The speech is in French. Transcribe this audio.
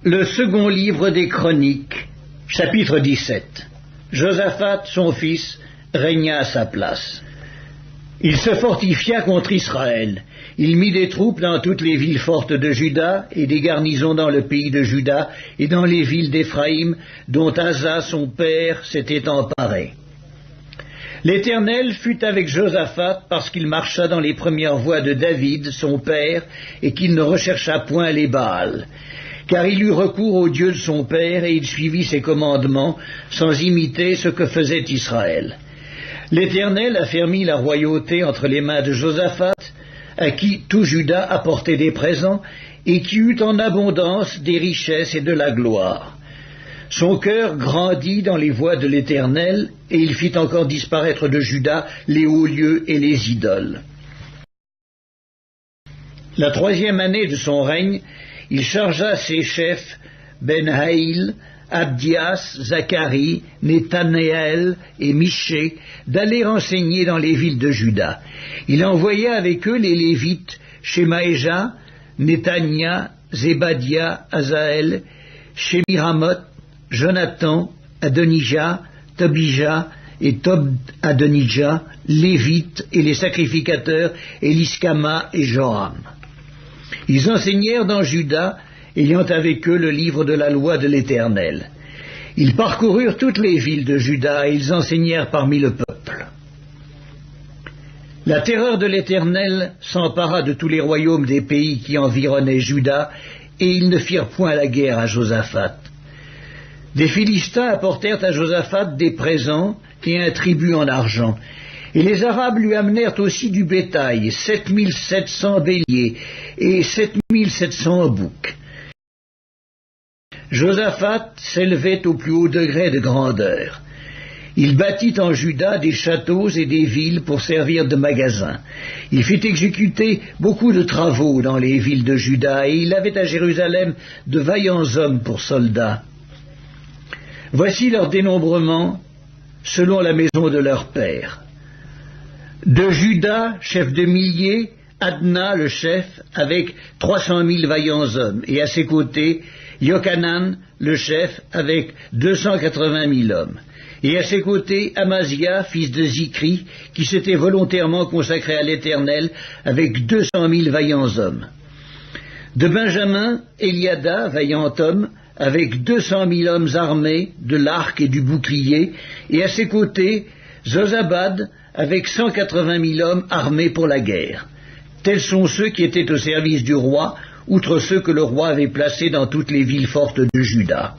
Le second livre des Chroniques, chapitre 17. Josaphat, son fils, régna à sa place. Il se fortifia contre Israël. Il mit des troupes dans toutes les villes fortes de Juda et des garnisons dans le pays de Juda et dans les villes d'Éphraïm, dont Asa, son père, s'était emparé. L'Éternel fut avec Josaphat parce qu'il marcha dans les premières voies de David, son père, et qu'il ne rechercha point les Baals. Car il eut recours au Dieu de son père et il suivit ses commandements sans imiter ce que faisait Israël. L'Éternel affermit la royauté entre les mains de Josaphat, à qui tout Juda apportait des présents et qui eut en abondance des richesses et de la gloire. Son cœur grandit dans les voies de l'Éternel et il fit encore disparaître de Juda les hauts lieux et les idoles. La 3e année de son règne, il chargea ses chefs, Ben-Haïl, Abdias, Zacharie, Nethanéel et Michée, d'aller enseigner dans les villes de Juda. Il envoya avec eux les Lévites, Shemaéja, Netania, Zébadia, Azaël, Shemiramoth, Jonathan, Adonijah, Tobija et Tob-Adonijah, Lévites et les sacrificateurs, Eliskama et Joram. Ils enseignèrent dans Juda, ayant avec eux le livre de la loi de l'Éternel. Ils parcoururent toutes les villes de Juda et ils enseignèrent parmi le peuple. La terreur de l'Éternel s'empara de tous les royaumes des pays qui environnaient Juda, et ils ne firent point la guerre à Josaphat. Des Philistins apportèrent à Josaphat des présents et un tribut en argent. Et les Arabes lui amenèrent aussi du bétail, 7700 béliers et 7700 boucs. Josaphat s'élevait au plus haut degré de grandeur. Il bâtit en Juda des châteaux et des villes pour servir de magasins. Il fit exécuter beaucoup de travaux dans les villes de Juda et il avait à Jérusalem de vaillants hommes pour soldats. Voici leur dénombrement selon la maison de leur père. De Juda, chef de milliers, Adna, le chef, avec 300 000 vaillants hommes, et à ses côtés, Yochanan, le chef, avec 280 000 hommes. Et à ses côtés, Amazia, fils de Zikri, qui s'était volontairement consacré à l'Éternel, avec 200 000 vaillants hommes. De Benjamin, Eliada, vaillant homme, avec 200 000 hommes armés de l'arc et du bouclier, et à ses côtés, Zozabad, avec 180 000 hommes armés pour la guerre. Tels sont ceux qui étaient au service du roi, outre ceux que le roi avait placés dans toutes les villes fortes de Juda.